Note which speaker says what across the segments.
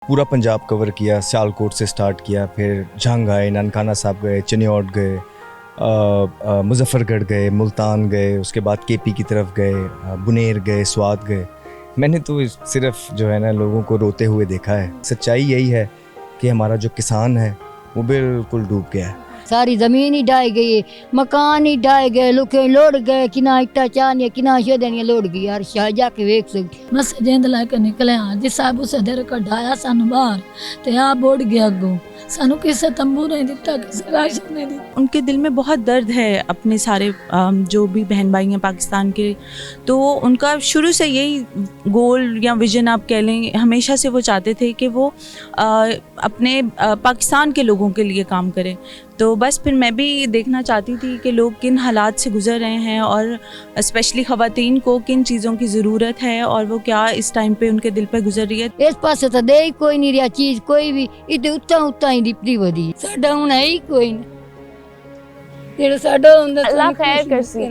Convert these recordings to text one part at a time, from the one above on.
Speaker 1: पूरा पंजाब कवर किया, सियालकोट से स्टार्ट किया, फिर झंग आए, ननकाना साहब गए, चिन्योट गए, मुजफ्फरगढ़ गए, मुल्तान गए, उसके बाद केपी की तरफ गए, बुनेर गए, स्वात गए। मैंने तो सिर्फ जो है ना लोगों को रोते हुए देखा है। सच्चाई यही है कि हमारा जो किसान है वो बिल्कुल डूब गया है।
Speaker 2: सारी जमीन ही ढाई गई, मकान ही ढाई गए, लोके लोड़ गए, किना इट्टा चानिया किना शेदनिया लोड़ गई। यार शाह जाके वेख सकती
Speaker 3: बस जेंद लाके निकले हाँ जिस साहब उसे देर कढ़ाया सानू बाहर ते आ बोड़ गया अगों सानू किसे तंबू नहीं दिता, किसे राशन नहीं दिता।
Speaker 4: उनके दिल में बहुत दर्द है अपने सारे जो भी बहन भाई हैं पाकिस्तान के, तो उनका शुरू से यही गोल या विजन आप कह लें, हमेशा से वो चाहते थे कि वो अपने पाकिस्तान के लोगों के लिए काम करें। तो बस फिर मैं भी देखना चाहती थी कि लोग किन हालात से गुजर रहे हैं और स्पेशली ख़वातीन को किन चीज़ों की ज़रूरत है और वो क्या इस टाइम पे उनके दिल पे गुजर रही है।
Speaker 2: इस पासे तो दे ही कोई नहीं रहा चीज, कोई भी इधर उत्ता उत्ता ही दिपदी वधी। साडा हुन है ही कोई ना, तेरा साडा हुंदा
Speaker 5: अल्लाह खैर करसी,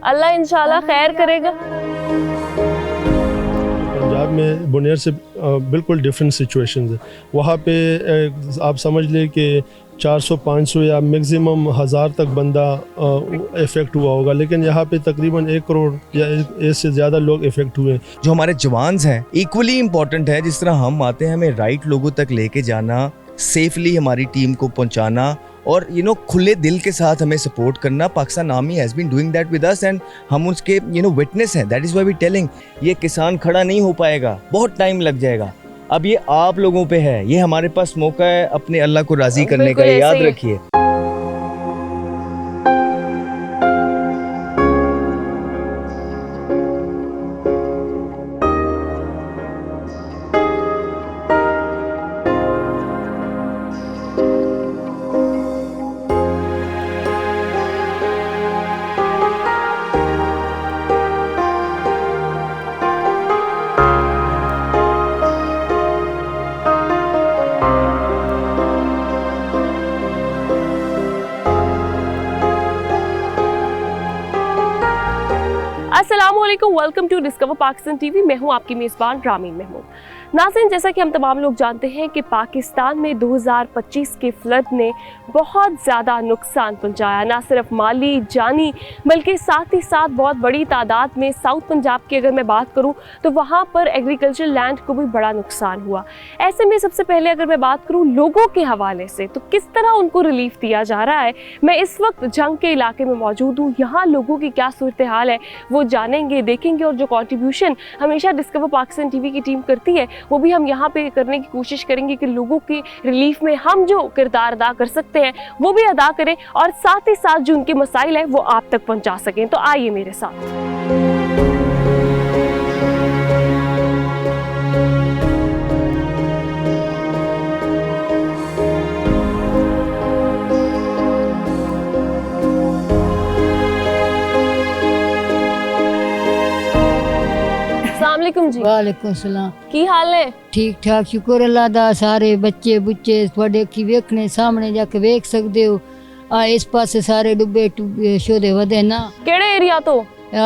Speaker 5: अल्लाह इंशाल्लाह खैर करेगा।
Speaker 6: पंजाब में बुनेर से बिल्कुल डिफरेंट सिचुएशंस है। वहाँ पे आप समझ लें कि 400-500 या मैक्सिमम 1000 तक बंदा इफ़ेक्ट हुआ होगा, लेकिन यहाँ पे तकरीबन 1 करोड़ या इससे ज़्यादा लोग इफ़ेक्ट हुए हैं।
Speaker 1: जो हमारे जवान्स हैं इक्वली इम्पॉर्टेंट है। जिस तरह हम आते हैं, हमें राइट लोगों तक लेके जाना, सेफली हमारी टीम को पहुंचाना और खुले दिल के साथ हमें सपोर्ट करना। Pakistan army has been doing that with us and हम उसके विटनेस हैं। That is why we telling ये किसान खड़ा नहीं हो पाएगा, बहुत टाइम लग जाएगा। अब ये आप लोगों पे है, ये हमारे पास मौका है अपने अल्लाह को राज़ी करने का, याद रखिए।
Speaker 5: अस्सलामुअलैकुम, welcome to discover Pakistan TV. मैं हूं आपकी मेज़बान रामीन महमूद। नाज़रीन, जैसा कि हम तमाम लोग जानते हैं कि पाकिस्तान में 2025 के फ्लड ने बहुत ज़्यादा नुकसान पहुंचाया, ना सिर्फ माली जानी बल्कि साथ ही साथ बहुत बड़ी तादाद में साउथ पंजाब की अगर मैं बात करूं तो वहां पर एग्रीकल्चर लैंड को भी बड़ा नुकसान हुआ। ऐसे में सबसे पहले अगर मैं बात करूं लोगों के हवाले से तो किस तरह उनको रिलीफ दिया जा रहा है, मैं इस वक्त जंग के इलाके में मौजूद हूँ। यहाँ लोगों की क्या सूरत हाल है वो जानेंगे, देखेंगे और जो कॉन्ट्रीब्यूशन हमेशा डिस्कवर पाकिस्तान टीवी की टीम करती है वो भी हम यहाँ पे करने की कोशिश करेंगे कि लोगों की रिलीफ में हम जो किरदार अदा कर सकते हैं वो भी अदा करें और साथ ही साथ जो उनके मसाइल है वो आप तक पहुँचा सकें। तो आइए मेरे साथ। अस्सलामुअलैकुम जी।
Speaker 2: वालेकुम सलाम।
Speaker 5: की हाल है?
Speaker 2: ठीक ठाक, शुक्र अल्लाह दा। सारे बच्चे बुच्चे थोड़े की वेखने सामने जाके वेख सकते हो। इस पासे सारे डुबे टुबे शोधे वधे ना।
Speaker 5: केड़े एरिया तो?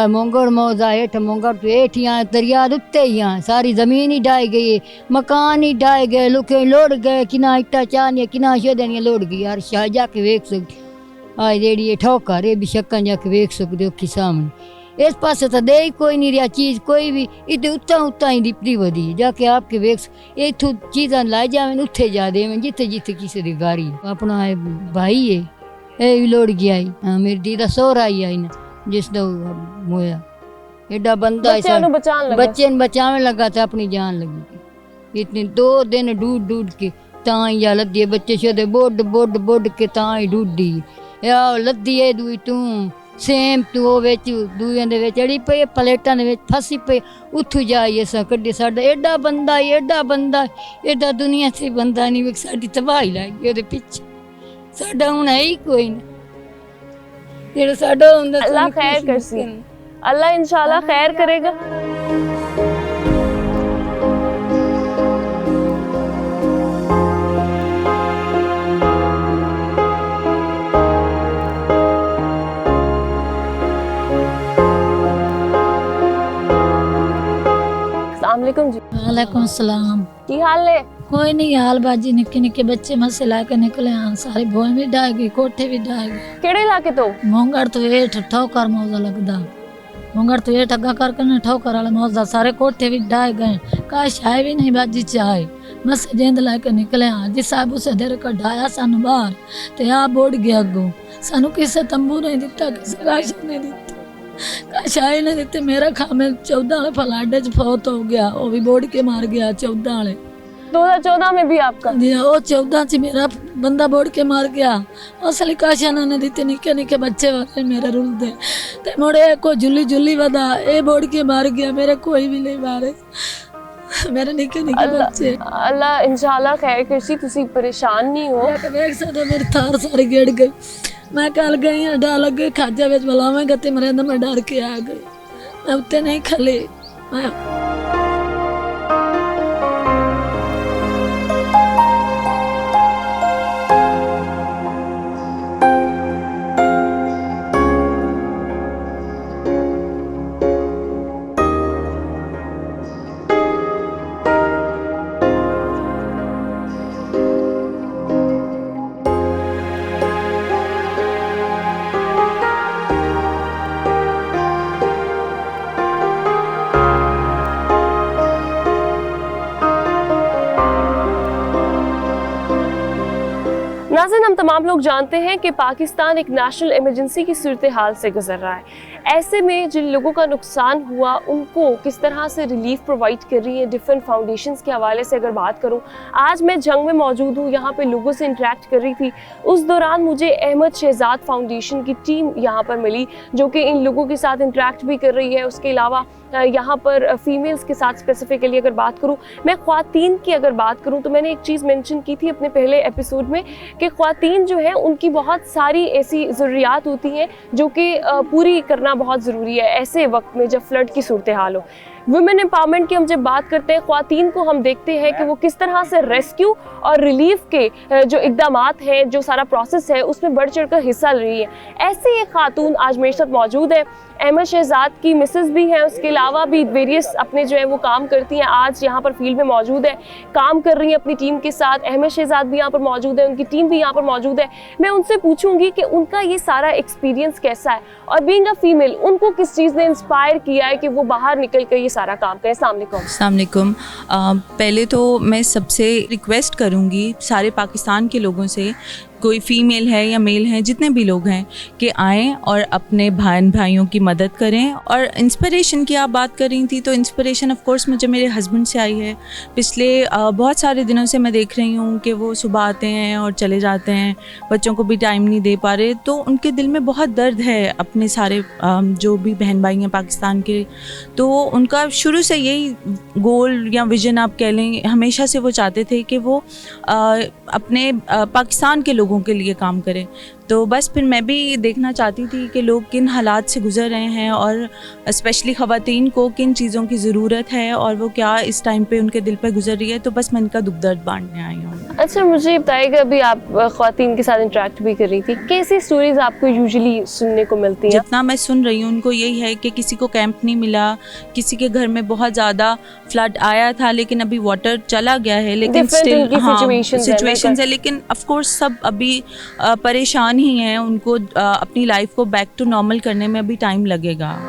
Speaker 2: मोंगड़ मौजा हेठ, मोंगड़ तो हेठ ही दरिया उत्ते ही सारी जमीन ही ढाई गई, मकान ही ढाई गए, लोके लोड़ गए, किना इट्टा चानिया किना शेदनिया लोड़ गई। यार शाह जाके वेख सकते जेड़ी ठोकर ये भी शक्कन जाके वेख सकते हो कि सामने। इस पासे तो दे ही कोई नहीं रहा चीज, कोई भी इधर उत्ता उत्ता ही दिपदी वधी। जाके आपके वेख इथों चीज़ां लाई जावे उत्थे जा देवें जिथे जिथे किसी दी गाड़ी। अपना भाई है ये भी लोड़ गया ही। मेरी दी दा सोहरा ही आई ना जिसदा मोया एडा बंदा बच्चे बचावे लगा था, अपनी जान लगी। इतने 2 दिन डूड डूड के तां ही या लद्दी बच्चे शोदे बोड बोड बोड के तां ही डूडी या लद्दी है दूई तू सेम तू विच दूइयां दे विच अड़ी पे प्लेटां दे विच फसी पे उठू जाई असां कड्डे। साडा एडा बंदा एडा दुनिया से बंदा नहीं वे साडी तबाही लगी ओदे पिछे। साडा हुन है ही कोई ना, तेरा साडा हुंदा
Speaker 5: अल्लाह खैर करसी, अल्लाह इंशाल्लाह खैर करेगा। अस्सलामुअलैकुम जी।
Speaker 3: वालेकुम सलाम।
Speaker 5: की हाल है?
Speaker 3: कोई नहीं हाल बाजी, निक्के निक्के बच्चे मसे ला के निकले हाँ, सारी भोए भी डाह गई, कोठे भी डाह गए।
Speaker 5: ਕਿਹੜੇ ਇਲਾਕੇ ਤੋਂ?
Speaker 3: मोंगड़ तो हेठ ठोकर मौजा लगदा, मोंगड़ तो हेठ अग्गा करके न ठोकर वाला मौजा, सारे कोठे भी डाह गए। का चाय भी नहीं बाजी चाय, मस जेंद ला के निकले हाँ जी साहब उसे देर कढ़ाया सानू बाहर ते आ बोड़ गया अगों, सानू किसे तंबू नहीं दिता, किसे राशन नहीं दिता, का चाय नहीं दिते। मेरा खामे 14 वाले फलाडे च फौत हो गया, वो भी बोड़ के मार गया 14 वाले।
Speaker 5: 2014 में भी आपका?
Speaker 3: जी वो 14 च मेरा बंदा बोड़ के मार गया। असली काशा ने दिते, निके निके बच्चे वाले मेरे रुलदे ते मोड़े को झुली झुली वदा ए बोड़ के मार गया, मेरे कोई भी नहीं मारे, मेरे निके निके बच्चे।
Speaker 5: अल्लाह इंशाल्लाह खैर करसी, तुसी परेशान नहीं हो।
Speaker 3: देख सकते मेरी थार सारी गिर गई, मैं कल गई डा लग गई खाजा बेच बुलावेंगे ते मेरे अंदर मैं डर के आ गई, मैं उत्ते नहीं खली मैं।
Speaker 5: नाज़रीन, हम तमाम लोग जानते हैं कि पाकिस्तान एक नेशनल इमरजेंसी की सूरत हाल से गुजर रहा है। ऐसे में जिन लोगों का नुकसान हुआ उनको किस तरह से रिलीफ प्रोवाइड कर रही है डिफरेंट फाउंडेशंस के हवाले से अगर बात करूं, आज मैं जंग में मौजूद हूं, यहाँ पे लोगों से इंटरेक्ट कर रही थी। उस दौरान मुझे अहमद शहजाद फाउंडेशन की टीम यहाँ पर मिली जो कि इन लोगों के साथ इंटरेक्ट भी कर रही है। उसके अलावा यहाँ पर फीमेल्स के साथ स्पेसिफिकली अगर बात करूँ, मैं ख्वातीन की अगर बात करूँ तो मैंने एक चीज़ मेंशन की थी अपने पहले एपिसोड में कि ख्वातीन जो है उनकी बहुत सारी ऐसी ज़रूरियात होती हैं जो कि पूरी करना बहुत ज़रूरी है ऐसे वक्त में जब फ्लड की सूरत हाल हो। वुमेन एम्पावरमेंट की हम जब बात करते हैं, ख्वातीन को हम देखते हैं कि वो किस तरह से रेस्क्यू और रिलीफ के जो इक़दामात हैं, जो सारा प्रोसेस है उसमें बढ़ चढ़ कर हिस्सा ले रही है। ऐसे एक खातून आज मेरे साथ मौजूद है, अहमद शहजाद की मिसेस भी हैं, उसके अलावा भी वेरियस अपने जो है वो काम करती हैं, आज यहाँ पर फील्ड में मौजूद है, काम कर रही हैं अपनी टीम के साथ। अहमद शहजाद भी यहाँ पर मौजूद है, उनकी टीम भी यहाँ पर मौजूद है। मैं उनसे पूछूंगी कि उनका ये सारा एक्सपीरियंस कैसा है और बीइंग अ फीमेल उनको किस चीज़ ने इंस्पायर किया है कि वो बाहर निकल कर ये सारा काम करें। अस्सलाम वालेकुम।
Speaker 4: पहले तो मैं सबसे रिक्वेस्ट करूँगी सारे पाकिस्तान के लोगों से, कोई फ़ीमेल है या मेल है, जितने भी लोग हैं, कि आएँ और अपने बहन भाइयों की मदद करें। और इंस्पिरेशन की आप बात कर रही थी, तो इंस्पिरेशन ऑफ कोर्स मुझे मेरे हस्बैंड से आई है। पिछले बहुत सारे दिनों से मैं देख रही हूँ कि वो सुबह आते हैं और चले जाते हैं, बच्चों को भी टाइम नहीं दे पा रहे, तो उनके दिल में बहुत दर्द है अपने सारे जो भी बहन भाई हैं पाकिस्तान के। तो उनका शुरू से यही गोल या विज़न आप कह लें, हमेशा से वो चाहते थे कि वो अपने पाकिस्तान के लोगों के लिए काम करें। तो बस फिर मैं भी देखना चाहती थी कि लोग किन हालात से गुजर रहे हैं और स्पेशली ख़वातीन को किन चीज़ों की ज़रूरत है और वो क्या इस टाइम पे उनके दिल पे गुजर रही है। तो बस मैं इनका दुख दर्द बांटने आई हूँ।
Speaker 5: अच्छा, मुझे बताइएगा, अभी आप ख़वातीन के साथ इंटरेक्ट भी कर रही थी, कैसी स्टोरीज आपको यूजुअली सुनने को मिलती हैं?
Speaker 4: जितना मैं सुन रही हूँ उनको यही है कि किसी को कैंप नहीं मिला, किसी के घर में बहुत ज़्यादा फ्लड आया था लेकिन अभी वाटर चला गया है, लेकिन स्टिल सिचुएशंस है, लेकिन ऑफ कोर्स सब अभी परेशान ही हैं। उनको अपनी लाइफ को बैक टू नॉर्मल करने में अभी टाइम लगेगा।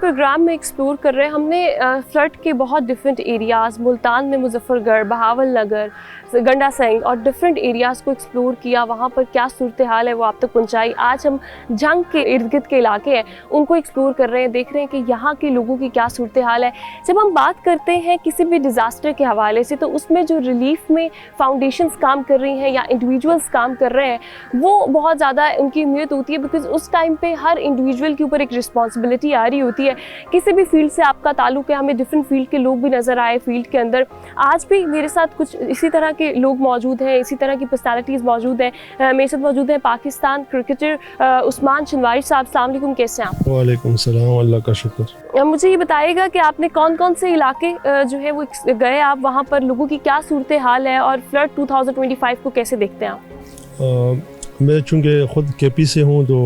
Speaker 5: प्रोग्राम में एक्सप्लोर कर रहे हैं। हमने फ्लड के बहुत डिफरेंट एरियाज़, मुल्तान में मुजफ्फरगढ़, बहावल नगर, गंडा सिंह और डिफरेंट एरियाज़ को एक्सप्लोर किया। वहाँ पर क्या सूरत हाल है वो आप तक पहुँचाई। आज हम जंग के इर्द गिर्द के इलाके हैं उनको एक्सप्लोर कर रहे हैं, देख रहे हैं कि यहाँ के लोगों की क्या सूरत हाल है। जब हम बात करते हैं किसी भी डिज़ास्टर के हवाले से, तो उसमें जो रिलीफ में फाउंडेशंस काम कर रही हैं या इंडिविजुअल्स काम कर रहे हैं वो बहुत ज़्यादा उनकी अहमियत होती है, बिकॉज उस टाइम पे हर इंडिविजुअल के ऊपर एक रिस्पॉन्सिबिलिटी आ रही होती है। किसी भी फील्ड से आपका ताल्लुक है, हमें डिफरेंट फील्ड के लोग भी नज़र आए फील्ड के अंदर। आज भी मेरे साथ कुछ इसी तरह के लोग मौजूद हैं, इसी तरह की पर्सनालिटीज़ मौजूद हैं। मेरे साथ मौजूद हैं पाकिस्तान क्रिकेटर उस्मान शनवारी साहब। अस्सलाम वालेकुम, कैसे हैं आप?
Speaker 6: वालेकुम सलाम, अल्लाह का शुक्र।
Speaker 5: मुझे ये बताइएगा कि आपने कौन कौन से इलाके जो है वो गए, आप वहाँ पर लोगों की क्या सूरत हाल है और फ्लड 2025 को कैसे देखते हैं आप?
Speaker 6: मैं चूँकि ख़ुद केपी से हूँ तो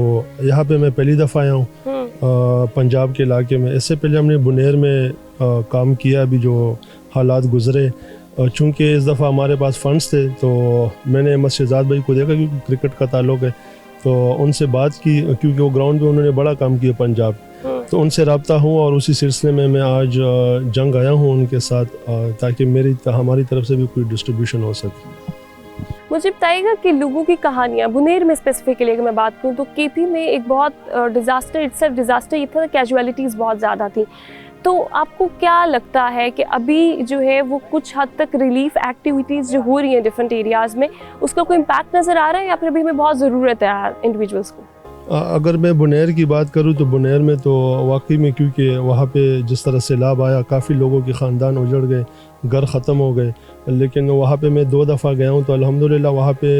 Speaker 6: यहाँ पे मैं पहली दफ़ा आया हूँ पंजाब के इलाके में। इससे पहले हमने बुनेर में काम किया। अभी जो हालात गुज़रे, चूँकि इस दफ़ा हमारे पास फ़ंड्स थे तो मैंने अहमद शहजाद भाई को देखा, क्योंकि क्रिकेट का ताल्लुक़ है, तो उनसे बात की, क्योंकि वो ग्राउंड पे उन्होंने बड़ा काम किया पंजाब, तो उनसे रब्ता हुआ और उसी सिलसिले में मैं आज जंग आया हूँ उनके साथ, ताकि हमारी तरफ से भी कोई डिस्ट्रीब्यूशन हो सके।
Speaker 5: मुझे बताइएगा कि लोगों की कहानियाँ, बुनेर में स्पेसिफिकली अगर मैं बात करूँ तो केपी में एक बहुत डिज़ास्टर ये था, कैजुअलिटीज़ बहुत ज़्यादा थी। तो आपको क्या लगता है कि अभी जो है वो कुछ हद तक रिलीफ एक्टिविटीज़ जो हो रही हैं डिफरेंट एरियाज़ में, उसका कोई इम्पैक्ट नज़र आ रहा है या फिर अभी हमें बहुत ज़रूरत है इंडिविजुअल्स को?
Speaker 6: अगर मैं बुनेर की बात करूँ तो बुनेर में तो वाकई में, क्योंकि वहाँ पे जिस तरह सैलाब आया, काफ़ी लोगों के ख़ानदान उजड़ गए, घर ख़त्म हो गए। लेकिन वहाँ पे मैं 2 दफ़ा गया हूँ तो अल्हम्दुलिल्लाह वहाँ पे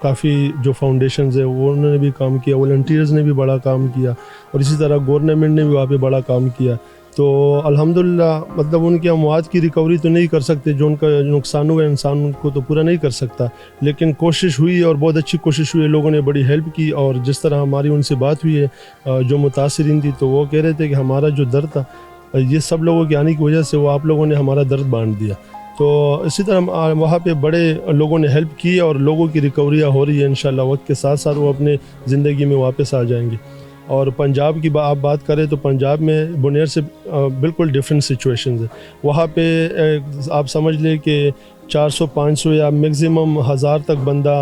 Speaker 6: काफ़ी जो फाउंडेशंस है वो उन्होंने भी काम किया, वॉलंटियर्स ने भी बड़ा काम किया और इसी तरह गवर्नमेंट ने भी वहाँ पे बड़ा काम किया। तो अल्हम्दुलिल्लाह मतलब उनकी अमवात की रिकवरी तो नहीं कर सकते, जो उनका नुकसान हुआ इंसान को तो पूरा नहीं कर सकता, लेकिन कोशिश हुई और बहुत अच्छी कोशिश हुई, लोगों ने बड़ी हेल्प की। और जिस तरह हमारी उनसे बात हुई है जो मुतासिरीन थी, तो वो कह रहे थे कि हमारा जो दर्द था ये सब लोगों के आने की वजह से वो आप लोगों ने हमारा दर्द बांट दिया। तो इसी तरह वहाँ पे बड़े लोगों ने हेल्प की और लोगों की रिकवरियाँ हो रही है। इंशाल्लाह वक्त के साथ साथ वो अपने ज़िंदगी में वापस आ जाएंगे। और पंजाब की आप बात करें तो पंजाब में बुनेर से बिल्कुल डिफरेंट सिचुएशंस है। वहाँ पे आप समझ लें कि 400-500 या मैक्सिमम 1000 तक बंदा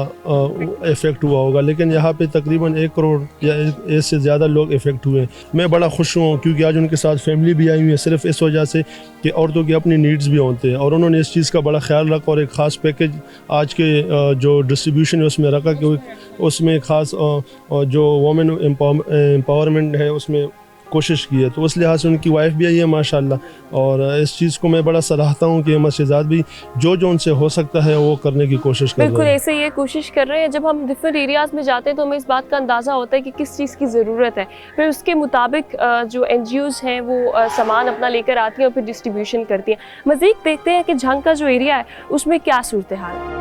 Speaker 6: इफ़ेक्ट हुआ होगा, लेकिन यहाँ पे तकरीबन 1 करोड़ या इससे ज़्यादा लोग इफ़ेक्ट हुए हैं। मैं बड़ा खुश हूँ क्योंकि आज उनके साथ फैमिली भी आई हुई है, सिर्फ इस वजह से कि औरतों की अपनी नीड्स भी होते हैं और उन्होंने इस चीज़ का बड़ा ख्याल रखा और एक ख़ास पैकेज आज के जो डिस्ट्रीब्यूशन है उसमें रखा कि उसमें ख़ास जो वुमेन एम्पावरमेंट है उसमें कोशिश की है। तो उस लिहाज से उनकी वाइफ भी आई है माशाल्लाह, और इस चीज़ को मैं बड़ा सराहता हूँ कि अहमद शहजाद भी जो उनसे हो सकता है वो करने की कोशिश कर रहे हैं।
Speaker 5: बिल्कुल ऐसे ये कोशिश कर रहे हैं। जब हम डिफरेंट एरियाज़ में जाते हैं तो हमें इस बात का अंदाज़ा होता है कि किस चीज़ की ज़रूरत है, फिर उसके मुताबिक जो NGOs हैं वो सामान अपना लेकर आती हैं और फिर डिस्ट्रीब्यूशन करती हैं। मज़ीद देखते हैं कि झंग का जो एरिया है उसमें क्या सूरत हाल है।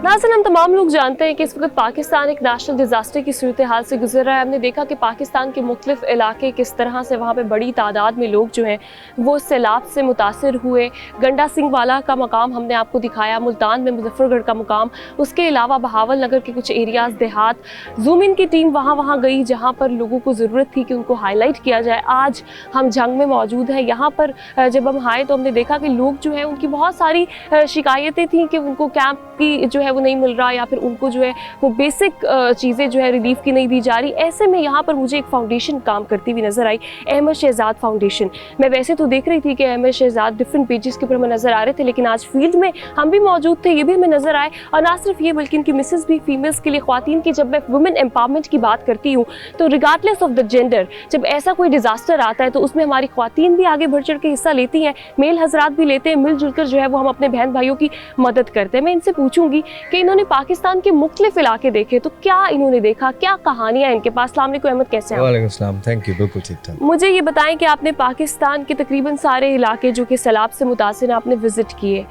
Speaker 5: नाज़रीन, हम तमाम लोग जानते हैं कि इस वक्त पाकिस्तान एक नेशनल डिज़ास्टर की सूरत हाल से गुजर रहा है। हमने देखा कि पाकिस्तान के मुख्तलिफ इलाके किस तरह से वहाँ पे बड़ी तादाद में लोग जो हैं वो सैलाब से मुतासर हुए। गंडा सिंह वाला का मकाम हमने आपको दिखाया, मुल्तान में मुजफ्फरगढ़ का मकाम, उसके अलावा बहावल नगर के कुछ एरियाज़, देहात। जूम इन की टीम वहाँ गई जहाँ पर लोगों को ज़रूरत थी कि उनको हाईलाइट किया जाए। आज हम झंग में मौजूद हैं। यहाँ पर जब हम आए तो हमने देखा कि लोग जो हैं उनकी बहुत सारी शिकायतें थी कि उनको कैंप की जो है वो नहीं मिल रहा या फिर उनको जो है वो बेसिक चीज़ें जो है रिलीफ की नहीं दी जा रही। ऐसे में यहाँ पर मुझे एक फाउंडेशन काम करती हुई नज़र आई, अहमद शहजाद फाउंडेशन। मैं वैसे तो देख रही थी कि अहमद शहजाद डिफरेंट पेजेस के ऊपर हमें नज़र आ रहे थे, लेकिन आज फील्ड में हम भी मौजूद थे, ये भी हमें नज़र आए। और ना सिर्फ ये बल्कि इनकी मिसेस भी, फीमेल्स के लिए, ख्वातीन की जब मैं वुमेन एम्पावरमेंट की बात करती हूँ तो रिगार्डलेस ऑफ द जेंडर, जब ऐसा कोई डिज़ास्टर आता है तो उसमें हमारी ख्वातीन भी आगे बढ़ चढ़ के हिस्सा लेती हैं, मेल हजरात भी लेते हैं, मिलजुल कर जो है वो हम अपने बहन भाइयों की मदद करते हैं। मैं इनसे पूछूंगी कि इन्होंने पाकिस्तान के मुख्तलिफ इलाके देखे तो क्या इन्होंने देखा, क्या कहानियाँ इनके पास। अस्सलाम वालेकुम अहमद, कैसे हैं?
Speaker 1: वालेकुम अस्सलाम, थैंक यू, बिल्कुल ठीक ठाक।
Speaker 5: मुझे ये बताएं कि आपने पाकिस्तान के तकरीबन सारे इलाके जो कि सैलाब से मुतासिर हैं आपने विजिट किए,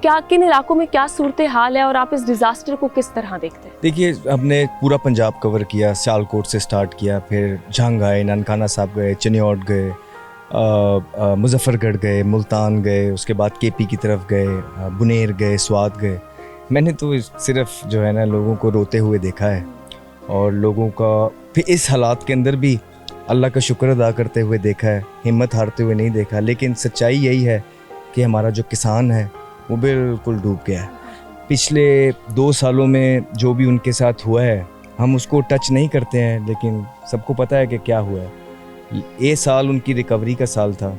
Speaker 5: क्या किन इलाकों में क्या सूरत हाल है और आप इस डिज़ास्टर को किस तरह देखते हैं?
Speaker 1: देखिए, हमने पूरा पंजाब कवर किया, सियालकोट से स्टार्ट किया, फिर झंग आए, ननकाना साहब गए, चिन्योट गए, मुजफ्फरगढ़ गए, मुल्तान गए, उसके बाद केपी की तरफ गए, बुनेर गए, स्वात गए। मैंने तो सिर्फ जो है ना लोगों को रोते हुए देखा है और लोगों का फिर इस हालात के अंदर भी अल्लाह का शुक्र अदा करते हुए देखा है, हिम्मत हारते हुए नहीं देखा। लेकिन सच्चाई यही है कि हमारा जो किसान है वो बिल्कुल डूब गया है। पिछले 2 सालों में जो भी उनके साथ हुआ है हम उसको टच नहीं करते हैं, लेकिन सबको पता है कि क्या हुआ है। ये साल उनकी रिकवरी का साल था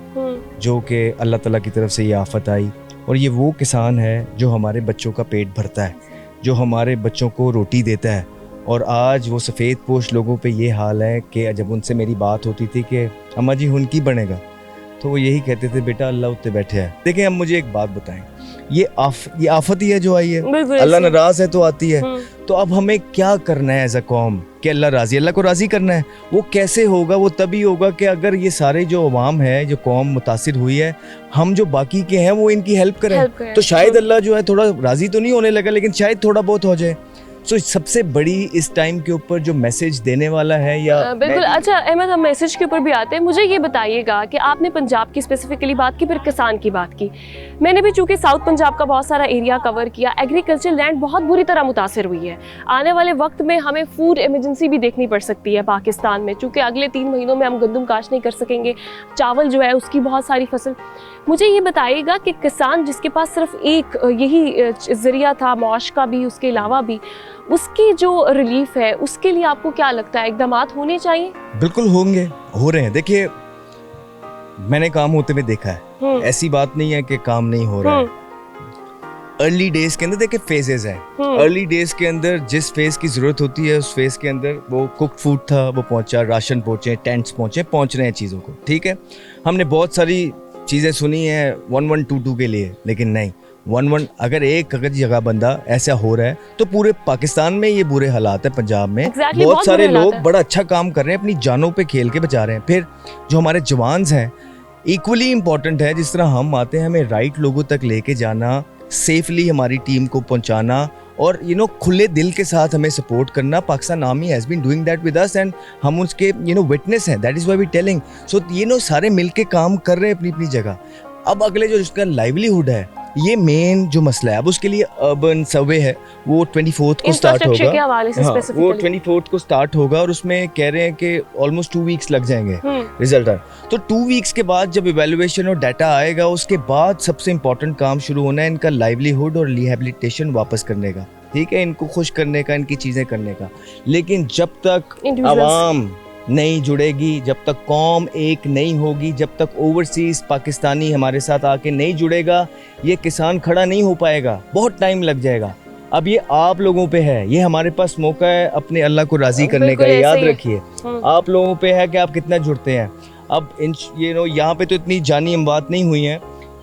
Speaker 1: जो कि अल्लाह ताला की तरफ से ये आफत आई। और ये वो किसान है जो हमारे बच्चों का पेट भरता है, जो हमारे बच्चों को रोटी देता है। और आज वो सफ़ेद पोश लोगों पे ये हाल है कि जब उनसे मेरी बात होती थी कि अम्मा जी हुन की बनेगा, तो वो यही कहते थे बेटा अल्लाह उत्ते बैठे है। देखिए, अब मुझे एक बात बताएं, ये आफत ही है जो आई है, अल्लाह नाराज़ है तो आती है। तो अब हमें क्या करना है एज अ कौम कि अल्लाह को राज़ी करना है। वो कैसे होगा? वो तभी होगा कि अगर ये सारे जो अवाम है, जो कौम मुतासिर हुई है, हम जो बाकी के हैं वो इनकी हेल्प करें। तो शायद अल्लाह जो है थोड़ा राज़ी तो नहीं होने लगा, लेकिन शायद थोड़ा बहुत हो जाए। सो सबसे बड़ी इस टाइम के ऊपर जो मैसेज देने वाला है या
Speaker 5: बिल्कुल। अच्छा अहमद, हम मैसेज के ऊपर भी आते हैं। मुझे ये बताइएगा कि आपने पंजाब की स्पेसिफिकली बात की, फिर किसान की बात की। मैंने भी चूँकि साउथ पंजाब का बहुत सारा एरिया कवर किया, एग्रीकल्चर लैंड बहुत बुरी तरह मुतासर हुई है। आने वाले वक्त में हमें फूड इमरजेंसी भी देखनी पड़ सकती है पाकिस्तान में, चूँकि अगले 3 महीनों में हम गंदम काश्त नहीं कर सकेंगे, चावल जो है उसकी बहुत सारी फसल। मुझे ये बताइएगा कि किसान जिसके पास सिर्फ एक यही ज़रिया था मौश का भी, उसके अलावा भी, उसकी जो रिलीफ है उसके लिए आपको क्या लगता है इक़दामात होने चाहिए?
Speaker 1: बिल्कुल होंगे, हो रहे हैं। देखिए, मैंने काम होते हुए देखा है, ऐसी बात नहीं है कि काम नहीं हो रहा है। अर्ली डेज के अंदर देखिए फेजेस हैं। अर्ली डेज के अंदर जिस फेज की जरूरत होती है उस फेज के अंदर वो कुक फूड था, वो पहुंचा, राशन पहुंचे, टेंट्स पहुंचे, पहुंच रहे हैं चीज़ों को, ठीक है। हमने बहुत सारी चीज़ें सुनी हैं 1122 के लिए, लेकिन नहीं, 11 अगर जगह बंदा ऐसा हो रहा है तो पूरे पाकिस्तान में ये बुरे हालात है। पंजाब में बहुत सारे लोग बड़ा अच्छा काम कर रहे हैं, अपनी जानों पे खेल के बचा रहे हैं। फिर जो हमारे जवान्स हैं इक्वली इम्पॉर्टेंट है। जिस तरह हम आते हैं, हमें राइट लोगों तक लेके जाना, सेफली हमारी टीम को पहुंचाना और खुले दिल के साथ हमें सपोर्ट करना। Pakistan army has been doing that with us and हम उसके विटनेस हैं। That is why we telling. So सारे मिलके काम कर रहे हैं अपनी अपनी जगह। अब अगले जो उसका लाइवलीहुड है, ये मेन जो मसला है। अब उसके लिए अर्बन सर्वे है, वो 24 को स्टार्ट होगा। वो 24 को स्टार्ट होगा और उसमें कह रहे हैं कि ऑलमोस्ट 2 वीक्स लग जाएंगे रिजल्ट आए। तो 2 वीक्स के बाद जब इवेल्युएशन और डाटा आएगा, उसके बाद सबसे इम्पोर्टेंट काम शुरू होना है इनका लाइवलीहुड और रिहेबिलिटेशन वापस करने का, ठीक है, इनको खुश करने का, इनकी चीज़ें करने का। लेकिन जब तक आवाम नहीं जुड़ेगी, जब तक कौम एक नहीं होगी, जब तक ओवरसीज पाकिस्तानी हमारे साथ आके नहीं जुड़ेगा, ये किसान खड़ा नहीं हो पाएगा, बहुत टाइम लग जाएगा। अब ये आप लोगों पे है, ये हमारे पास मौका है अपने अल्लाह को राज़ी करने का। याद रखिए, आप लोगों पे है कि आप कितना जुड़ते हैं। अब यहाँ पे तो इतनी जानी अमवात नहीं हुई हैं,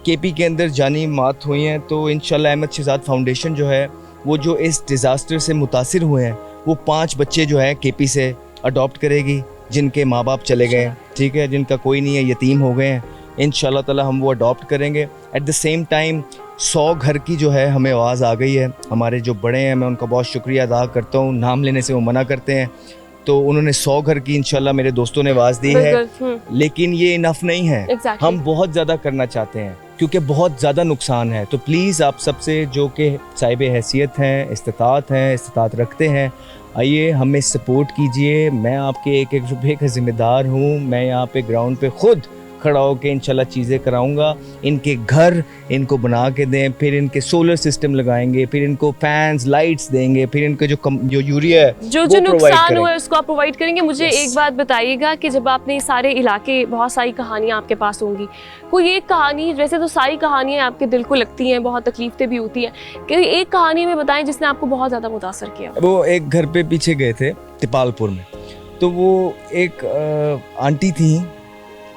Speaker 1: केपी के अंदर जानी अमवात हुई हैं। तो इंशाल्लाह अहमद शहजाद फाउंडेशन जो है वो जो इस डिज़ास्टर से मुतासिर हुए हैं, वो 5 बच्चे जो है केपी से अडॉप्ट करेगी, जिनके माँ बाप चले गए हैं, ठीक है, जिनका कोई नहीं है, यतीम हो गए हैं। इंशाल्लाह ताला हम वो अडॉप्ट करेंगे। एट द सेम टाइम 100 घर की जो है हमें आवाज़ आ गई है। हमारे जो बड़े हैं, मैं उनका बहुत शुक्रिया अदा करता हूँ, नाम लेने से वो मना करते हैं, तो उन्होंने 100 घर की इंशाल्लाह मेरे दोस्तों ने आवाज़ दी है। लेकिन ये इनफ नहीं है, हम बहुत ज़्यादा करना चाहते हैं क्योंकि बहुत ज़्यादा नुकसान है। तो प्लीज़ आप सबसे जो कि साहिब हैसियत हैं, इस्तात रखते हैं, आइए हमें सपोर्ट कीजिए। मैं आपके एक रुपये का ज़िम्मेदार हूँ। मैं यहाँ पे ग्राउंड पे खुद खड़ा होकर इंशाल्लाह चीज़ें कराऊंगा। इनके घर इनको बना के दें, फिर इनके सोलर सिस्टम लगाएंगे, फिर इनको फैंस लाइट्स देंगे, फिर इनके जो यूरिया है
Speaker 5: जो नुकसान हुआ है उसको आप प्रोवाइड करेंगे। मुझे एक बात बताइएगा कि जब आपने सारे इलाके, बहुत सारी कहानियाँ आपके पास होंगी, कोई एक कहानी, वैसे तो सारी कहानियाँ आपके दिल को लगती हैं, बहुत तकलीफें भी होती हैं, कि एक कहानी में बताएं जिसने आपको बहुत ज़्यादा मुतासर किया।
Speaker 1: वो एक घर पे पीछे गए थे तिपालपुर में, तो वो एक आंटी थी,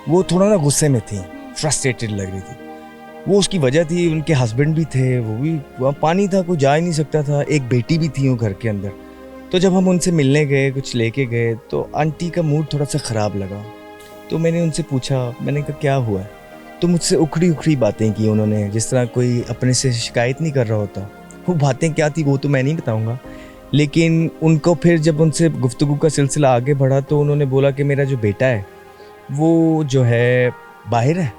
Speaker 1: वो थोड़ा ना गुस्से में थी, फ्रस्ट्रेटेड लग रही थी। वो उसकी वजह थी, उनके हस्बैंड भी थे, वो भी वहाँ पानी था, कोई जा ही नहीं सकता था, एक बेटी भी थी वो घर के अंदर। तो जब हम उनसे मिलने गए, कुछ लेके गए, तो आंटी का मूड थोड़ा सा ख़राब लगा। तो मैंने उनसे पूछा, मैंने कहा क्या हुआ है? तो मुझसे उखड़ी उखड़ी बातें की उन्होंने, जिस तरह कोई अपने से शिकायत नहीं कर रहा होता। वो बातें क्या थी वो तो मैं नहीं बताऊंगा, लेकिन उनको फिर जब उनसे गुफ्तगू का सिलसिला आगे बढ़ा तो उन्होंने बोला कि मेरा जो बेटा है वो जो है बाहर है,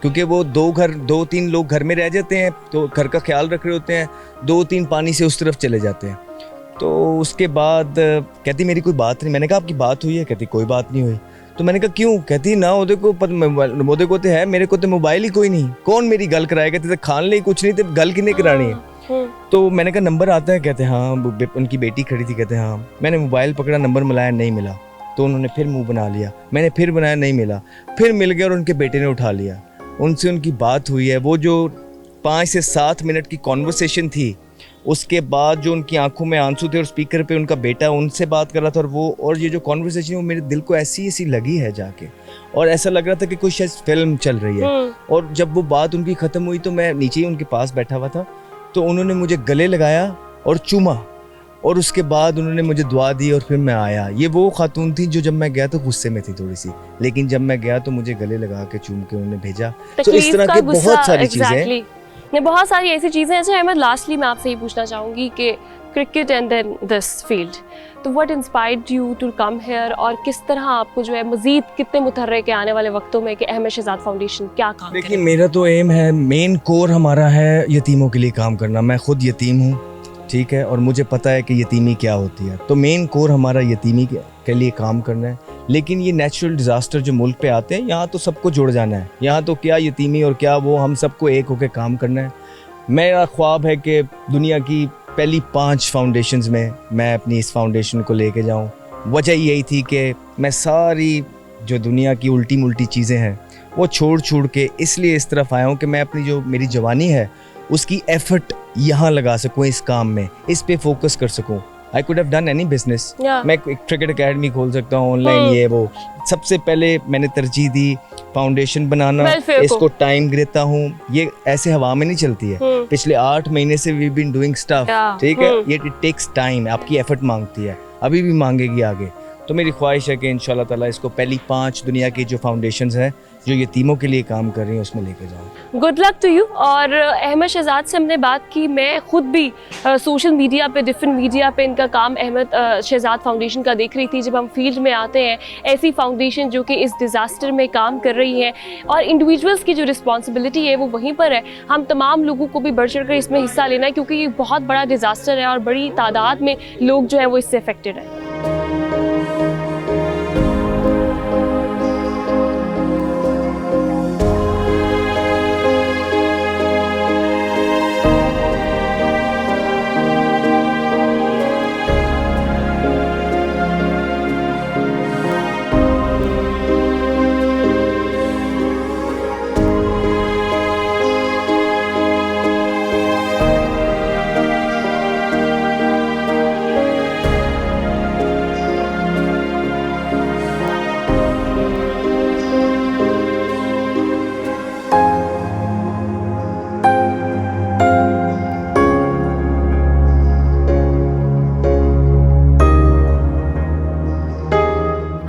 Speaker 1: क्योंकि वो 2-3 लोग घर में रह जाते हैं तो घर का ख्याल रख रहे होते हैं, 2-3 पानी से उस तरफ चले जाते हैं। तो उसके बाद कहती मेरी कोई बात नहीं। मैंने कहा आपकी बात हुई है? कहती कोई बात नहीं हुई। तो मैंने कहा क्यों? कहती ना ओदे को तो है, मेरे को तो मोबाइल ही कोई नहीं, कौन मेरी गल कराएगा? कहते खान ले कुछ नहीं, तो गल किन्ने करानी है? तो मैंने कहा नंबर आता है? कहते हाँ। उनकी बेटी खड़ी थी, कहते हाँ। मैंने मोबाइल पकड़ा, नंबर मिलाया, नहीं मिला। तो उन्होंने फिर मुंह बना लिया, मैंने फिर बनाया, नहीं मिला, फिर मिल गया और उनके बेटे ने उठा लिया। उनसे उनकी बात हुई है, वो जो 5 से 7 मिनट की कॉन्वर्सेशन थी, उसके बाद जो उनकी आंखों में आंसू थे और स्पीकर पे उनका बेटा उनसे बात कर रहा था, और ये जो कॉन्वर्सेशन वो मेरे दिल को ऐसी लगी है जाके, और ऐसा लग रहा था कि कोई शायद फिल्म चल रही है। और जब वो बात उनकी ख़त्म हुई तो मैं नीचे ही उनके पास बैठा हुआ था, तो उन्होंने मुझे गले लगाया और चूमा, और उसके बाद उन्होंने मुझे दुआ दी और फिर मैं आया। ये वो खातून थी जो जब मैं गया तो गुस्से में थी थोड़ी सी, लेकिन जब मैं गया तो मुझे गले लगा के चूम के उन्होंने भेजा। तो इस तरह के बहुत सारी चीज़ें,
Speaker 5: बहुत सारी ऐसी चीज़ें हैं। अच्छा अहमद, लास्टली मैं आपसे ये पूछना चाहूँगी कि cricket and then this field, तो what inspired you to come here, और किस तरह आपको जो है मज़ीद कितने मुतहर्रिक के आने वाले वक्तों में कि अहमद शहजाद फाउंडेशन क्या काम
Speaker 1: देखिए मेरा तो एम है, मेन कोर हमारा है यतीमों के लिए काम करना। मैं खुद यतीम हूँ, ठीक है, और मुझे पता है कि यतीमी क्या होती है, तो मेन कोर हमारा यतीमी के लिए काम करना है। लेकिन ये नेचुरल डिज़ास्टर जो मुल्क पे आते हैं, यहाँ तो सबको जुड़ जाना है, यहाँ तो क्या यतीमी और क्या वो, हम सबको एक होकर काम करना है। मेरा ख्वाब है कि दुनिया की पहली 5 फाउंडेशंस में मैं अपनी इस फाउंडेशन को लेके जाऊँ। वजह यही थी कि मैं सारी जो दुनिया की उल्टी मुल्टी चीज़ें हैं वो छोड़ के इसलिए इस तरफ आया हूँ कि मैं अपनी जो मेरी जवानी है उसकी एफर्ट यहाँ लगा सकूँ, इस काम में, इस पे फोकस कर सकूँ। I could have done any business, मैं एक क्रिकेट अकेडमी खोल सकता हूँ ऑनलाइन, ये वो। सबसे पहले मैंने तरजीह दी फाउंडेशन बनाना, इसको टाइम देता हूँ, ये ऐसे हवा में नहीं चलती है। पिछले 8 महीने से वी बीन डूइंग स्टफ, ठीक है, ये इट टेक्स टाइम, आपकी एफर्ट मांगती है, अभी भी मांगेगी आगे। तो मेरी ख्वाहिश है कि इंशाल्लाह ताला इसको पहली 5 दुनिया की जो फाउंडेशंस हैं जो यतीमों के लिए काम कर रही हैं उसमें लेके जाऊँ।
Speaker 5: Good luck to you. और अहमद शहजाद से हमने बात की, मैं खुद भी सोशल मीडिया पे, डिफरेंट मीडिया पे इनका काम अहमद शहजाद फाउंडेशन का देख रही थी। जब हम फील्ड में आते हैं, ऐसी फाउंडेशन जो कि इस डिज़ास्टर में काम कर रही है और इंडिविजुअल्स की जो रिस्पॉन्सिबिलिटी है वो वहीं पर है। हम तमाम लोगों को भी बढ़ चढ़ कर इसमें हिस्सा लेना है, क्योंकि ये बहुत बड़ा डिज़ास्टर है और बड़ी तादाद में लोग जो हैं वो इससे अफेक्टेड हैं।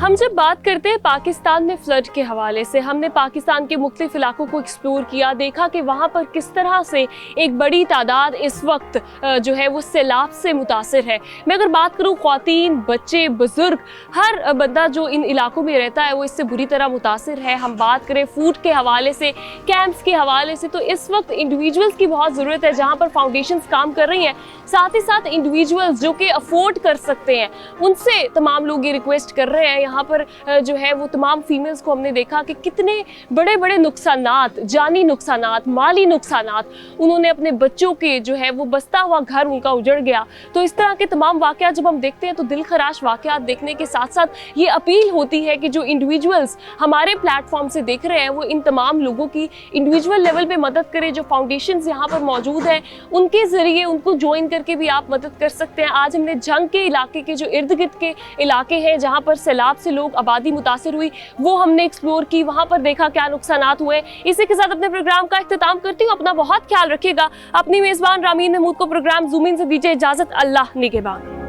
Speaker 5: हम जब बात करते हैं पाकिस्तान में फ्लड के हवाले से, हमने पाकिस्तान के मुख्तलिफ इलाकों को एक्सप्लोर किया, देखा कि वहाँ पर किस तरह से एक बड़ी तादाद इस वक्त जो है वो सैलाब से मुतासिर है। मैं अगर बात करूँ, ख़वातीन, बच्चे, बुज़ुर्ग, हर बंदा जो इन इलाकों में रहता है वो इससे बुरी तरह मुतासिर है। हम बात करें फूड के हवाले से, कैंप्स के हवाले से, तो इस वक्त इंडिविजुअल्स की बहुत ज़रूरत है जहाँ पर फाउंडेशंस काम कर रही हैं। साथ ही साथ इंडिविजुअल्स जो कि अफोर्ड कर सकते हैं, उनसे तमाम लोग ये रिक्वेस्ट कर रहे हैं। यहाँ पर जो है वो तमाम फीमेल्स को हमने देखा कि कितने बड़े बड़े नुकसानात, जानी नुकसानात, माली नुकसानात, उन्होंने अपने बच्चों के जो है वो बसता हुआ घर उनका उजड़ गया। तो इस तरह के तमाम वाक़यात जब हम देखते हैं तो दिल खराश वाक़यात देखने के साथ साथ ये अपील होती है कि जो इंडिविजुअल्स हमारे प्लेटफॉर्म से देख रहे हैं वो इन तमाम लोगों की इंडिविजुअल लेवल पे मदद करें। जो फाउंडेशंस यहाँ पर मौजूद हैं उनके ज़रिए उनको ज्वाइन करके भी आप मदद कर सकते हैं। आज हमने जंग के इलाके के जो इर्द गिर्द के इलाके हैं जहाँ पर सैलाब से लोग, आबादी मुतासिर हुई, वो हमने एक्सप्लोर की, वहाँ पर देखा क्या नुकसानात हुए। इसी के साथ अपने प्रोग्राम का इख्तिताम करती हूँ। अपना बहुत ख्याल रखिएगा। अपनी मेज़बान रामीन महमूद को प्रोग्राम ज़ूम इन से दीजिए इजाज़त। अल्लाह निगहबान।